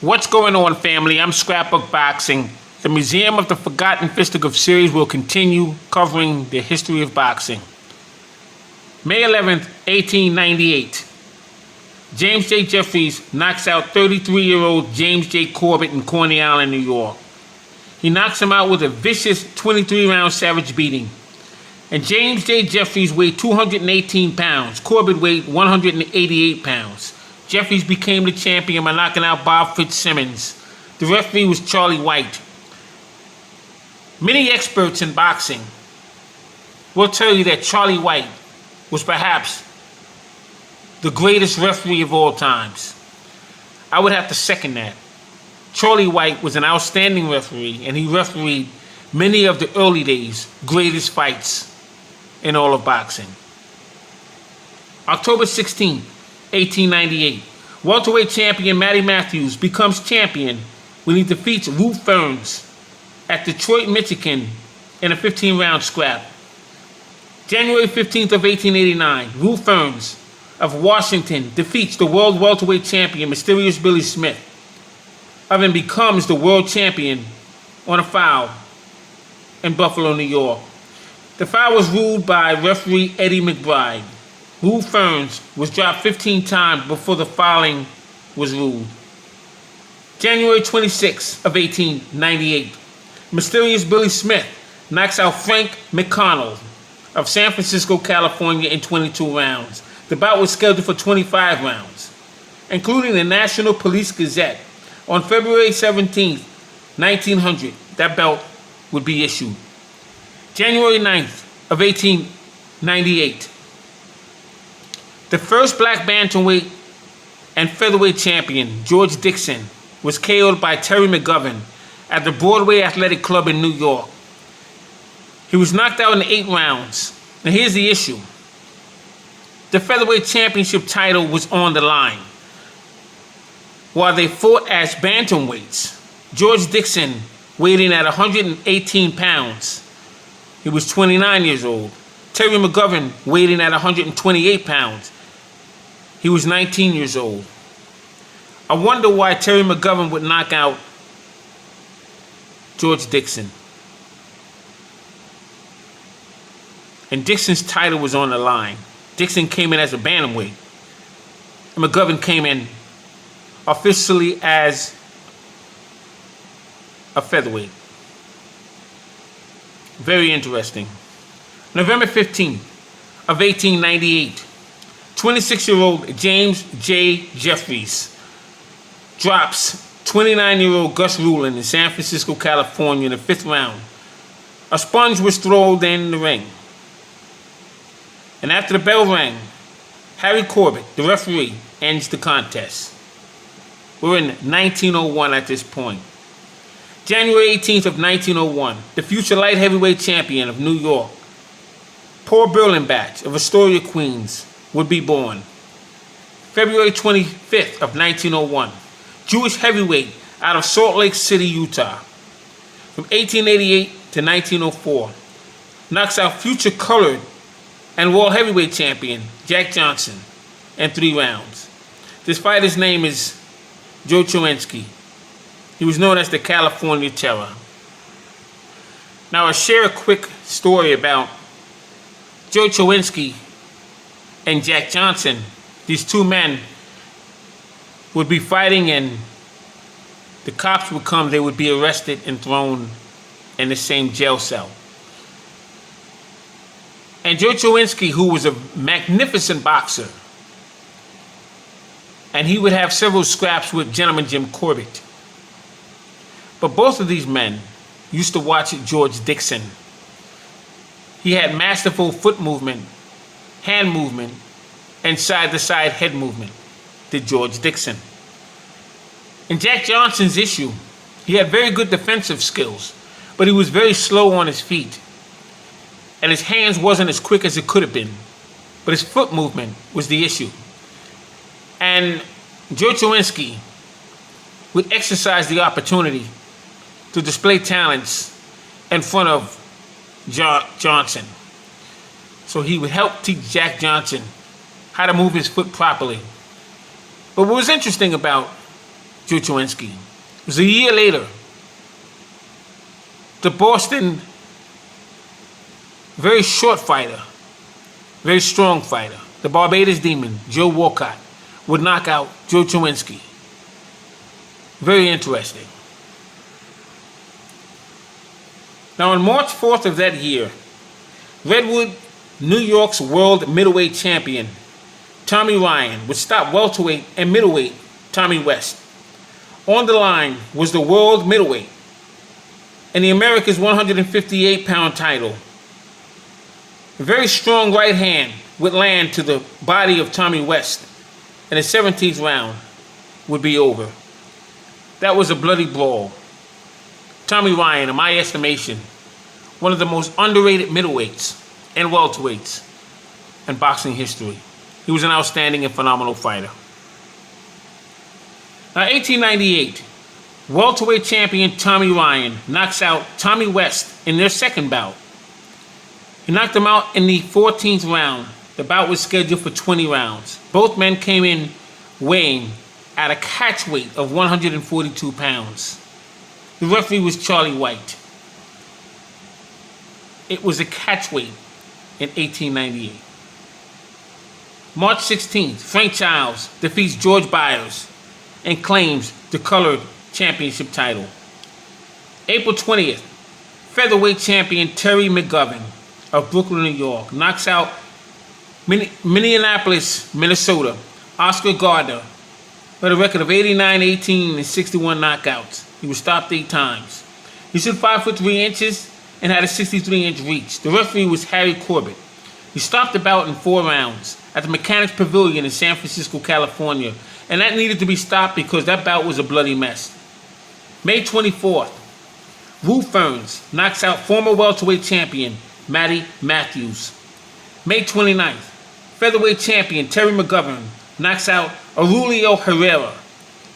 What's going on, family? I'm Scrapbook Boxing. The Museum of the Forgotten Fisticuff series will continue covering the history of boxing. May 11th, 1898. James J. Jeffries knocks out 33-year-old James J. Corbett in Coney Island, New York. He knocks him out with a vicious 23-round savage beating. And James J. Jeffries weighed 218 pounds. Corbett weighed 188 pounds. Jeffries became the champion by knocking out Bob Fitzsimmons. The referee was Charlie White. Many experts in boxing will tell you that Charlie White was perhaps the greatest referee of all times. I would have to second that. Charlie White was an outstanding referee, and he refereed many of the early days' greatest fights in all of boxing. October 16, 1898. Welterweight champion Matty Matthews becomes champion when he defeats Ruth Ferns at Detroit, Michigan in a 15-round scrap. January 15th of 1889, Ruth Ferns of Washington defeats the world welterweight champion Mysterious Billy Smith and becomes the world champion on a foul in Buffalo, New York. The foul was ruled by referee Eddie McBride. Ruth Ferns was dropped 15 times before the fouling was ruled. January 26th of 1898, Mysterious Billy Smith knocks out Frank McConnell of San Francisco, California in 22 rounds. The bout was scheduled for 25 rounds, including the National Police Gazette. On February 17th, 1900, that belt would be issued. January 9th of 1898, the first black bantamweight and featherweight champion, George Dixon, was KO'd by Terry McGovern at the Broadway Athletic Club in New York. He was knocked out in 8 rounds. Now here's the issue. The featherweight championship title was on the line. While they fought as bantamweights, George Dixon weighed in at 118 pounds. He was 29 years old. Terry McGovern weighed in at 128 pounds. He was 19 years old. I wonder why Terry McGovern would knock out George Dixon. And Dixon's title was on the line. Dixon came in as a bantamweight, and McGovern came in officially as a featherweight. Very interesting. November 15th of 1898, 26-year-old James J. Jeffries drops 29-year-old Gus Rulin in San Francisco, California in the 5th round. A sponge was thrown in the ring. And after the bell rang, Harry Corbett, the referee, ends the contest. We're in 1901 at this point. January 18th of 1901, the future light heavyweight champion of New York, Paul Berlenbach of Astoria, Queens, would be born. February 25th of 1901, Jewish heavyweight out of Salt Lake City, Utah. From 1888 to 1904, knocks out future colored and world heavyweight champion Jack Johnson in 3 rounds. This fighter's name is Joe Chowinski. He was known as the California Terror. Now I'll share a quick story about Joe Chowinski and Jack Johnson. These 2 men would be fighting, and the cops would come. They would be arrested and thrown in the same jail cell. And Joe Chowinski, who was a magnificent boxer, and he would have several scraps with Gentleman Jim Corbett. But both of these men used to watch George Dixon. He had masterful foot movement, hand movement, and side-to-side head movement, did George Dixon. In Jack Johnson's issue, he had very good defensive skills, but he was very slow on his feet. And his hands wasn't as quick as it could have been. But his foot movement was the issue. And Joe Chowinski would exercise the opportunity to display talents in front of Johnson. So he would help teach Jack Johnson how to move his foot properly. But what was interesting about Joe It was a year later. The Boston, very short fighter, very strong fighter, the Barbados Demon, Joe Walcott, would knock out Joe Chowinski. Very interesting. Now, on March 4th of that year, Redwood, New York's world middleweight champion, Tommy Ryan, would stop welterweight and middleweight Tommy West. On the line was the world middleweight and the America's 158-pound title. A very strong right hand would land to the body of Tommy West, and the 17th round would be over. That was a bloody brawl. Tommy Ryan, in my estimation, one of the most underrated middleweights and welterweights in boxing history. He was an outstanding and phenomenal fighter. Now, 1898, welterweight champion Tommy Ryan knocks out Tommy West in their second bout. He knocked him out in the 14th round. The bout was scheduled for 20 rounds. Both men came in weighing at a catch weight of 142 pounds. The referee was Charlie White. It was a catch weight in 1898. March 16th, Frank Childs defeats George Byers and claims the colored championship title. April 20th, featherweight champion Terry McGovern of Brooklyn, New York, knocks out Minneapolis, Minnesota, Oscar Gardner, with a record of 89-18 and 61 knockouts. He was stopped 8 times. He stood 5 foot 3 inches and had a 63-inch reach. The referee was Harry Corbett. He stopped the bout in 4 rounds at the Mechanics Pavilion in San Francisco, California, and that needed to be stopped because that bout was a bloody mess. May 24th, Wu Ferns knocks out former welterweight champion Matty Matthews. May 29th, featherweight champion Terry McGovern knocks out Aurelio Herrera,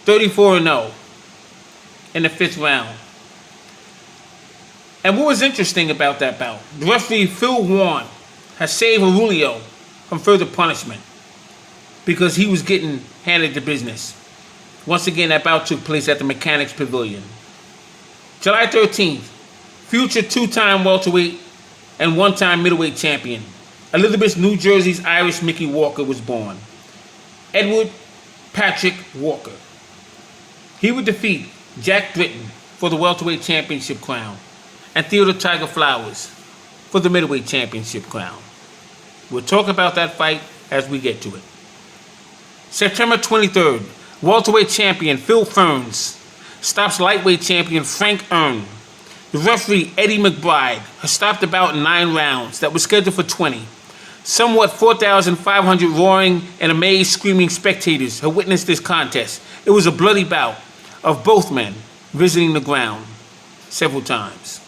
34-0, in the 5th round. And what was interesting about that bout, the referee Phil Warren has saved Aurelio from further punishment because he was getting handed the business. Once again, that bout took place at the Mechanics Pavilion. July 13th, future 2-time welterweight and 1-time middleweight champion, Elizabeth, New Jersey's Irish Mickey Walker was born. Edward Patrick Walker. He would defeat Jack Britton for the welterweight championship crown and Theodore Tiger Flowers for the middleweight championship crown. We'll talk about that fight as we get to it. September 23rd, welterweight champion Phil Ferns stops lightweight champion Frank Earn. The referee Eddie McBride has stopped the bout in 9 rounds that was scheduled for 20. Somewhat 4,500 roaring and amazed screaming spectators have witnessed this contest. It was a bloody bout of both men visiting the ground several times.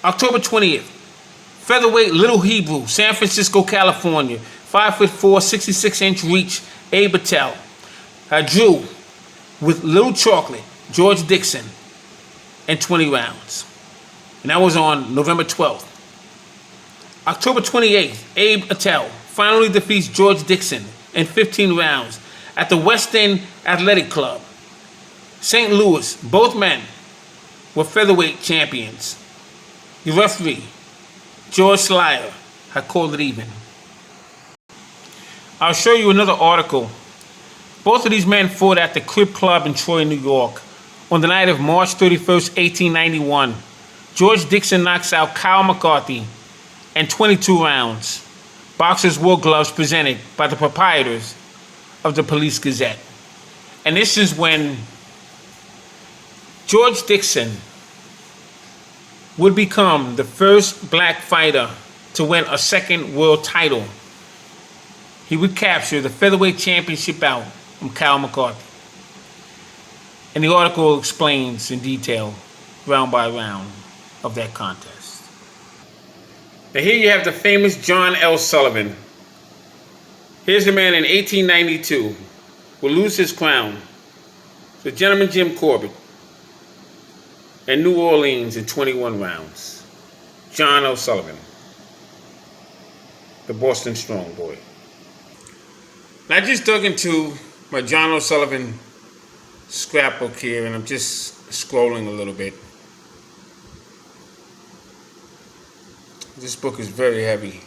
October 20th, featherweight Little Hebrew, San Francisco, California, 5'4", 66-inch reach, Abe Attell, drew with Little Chocolate, George Dixon, in 20 rounds. And that was on November 12th. October 28th, Abe Attell finally defeats George Dixon in 15 rounds at the West End Athletic Club, St. Louis. Both men were featherweight champions. The referee, George Slyer, had called it even. I'll show you another article. Both of these men fought at the Crib Club in Troy, New York, on the night of March 31st, 1891. George Dixon knocks out Kyle McCarthy in 22 rounds. Boxers wore gloves presented by the proprietors of the Police Gazette. And this is when George Dixon would become the first black fighter to win a second world title. He would capture the featherweight championship bout from Kyle McCarthy. And the article explains in detail, round by round, of that contest. Now here you have the famous John L. Sullivan. Here's a man in 1892 will lose his crown to Gentleman Jim Corbett in New Orleans in 21 rounds. John L. Sullivan, the Boston Strong Boy. Now I just dug into my John L. Sullivan scrapbook here, and I'm just scrolling a little bit. This book is very heavy.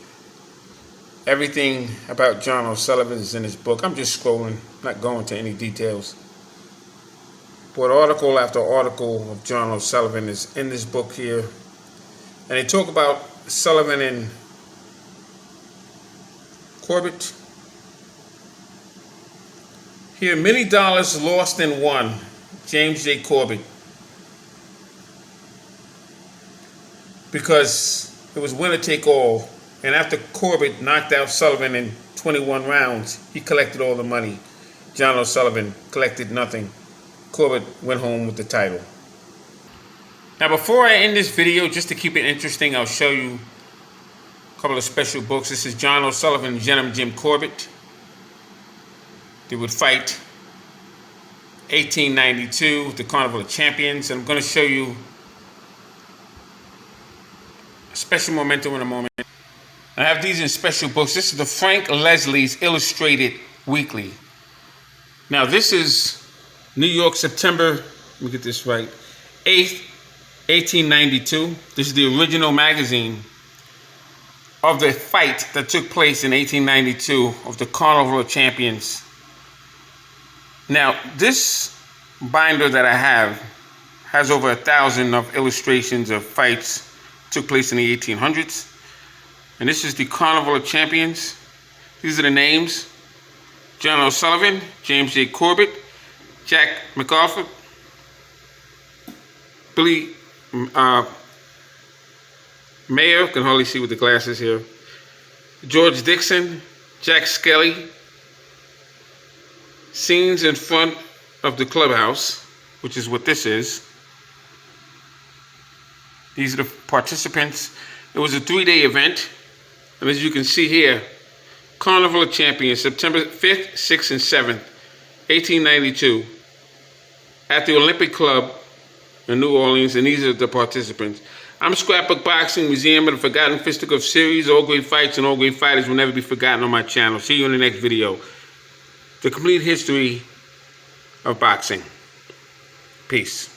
Everything about John O'Sullivan is in this book. I'm just scrolling, not going to any details. But article after article of John O'Sullivan is in this book here. And they talk about Sullivan and Corbett. Here, many dollars lost and won. James J. Corbett. Because it was winner take all. And after Corbett knocked out Sullivan in 21 rounds, he collected all the money. John O'Sullivan collected nothing. Corbett went home with the title. Now, before I end this video, just to keep it interesting, I'll show you a couple of special books. This is John O'Sullivan and Gentleman Jim Corbett. They would fight 1892, the Carnival of Champions. And I'm going to show you a special memento in a moment. I have these in special books. This is the Frank Leslie's Illustrated Weekly. Now, this is New York, September, let me get this right, 8th, 1892. This is the original magazine of the fight that took place in 1892 of the Carnival of Champions. Now, this binder that I have has over 1,000 of illustrations of fights took place in the 1800s. And this is the Carnival of Champions. These are the names: John O'Sullivan, James J. Corbett, Jack MacArthur, Billy Mayer, can hardly see with the glasses here, George Dixon, Jack Skelly. Scenes in front of the clubhouse, which is what this is. These are the participants. It was a 3-day event. And as you can see here, Carnival of Champions, September 5th, 6th, and 7th, 1892, at the Olympic Club in New Orleans, and these are the participants. I'm Scrapbook Boxing, Museum of the Forgotten Fisticuff series. All great fights and all great fighters will never be forgotten on my channel. See you in the next video. The complete history of boxing. Peace.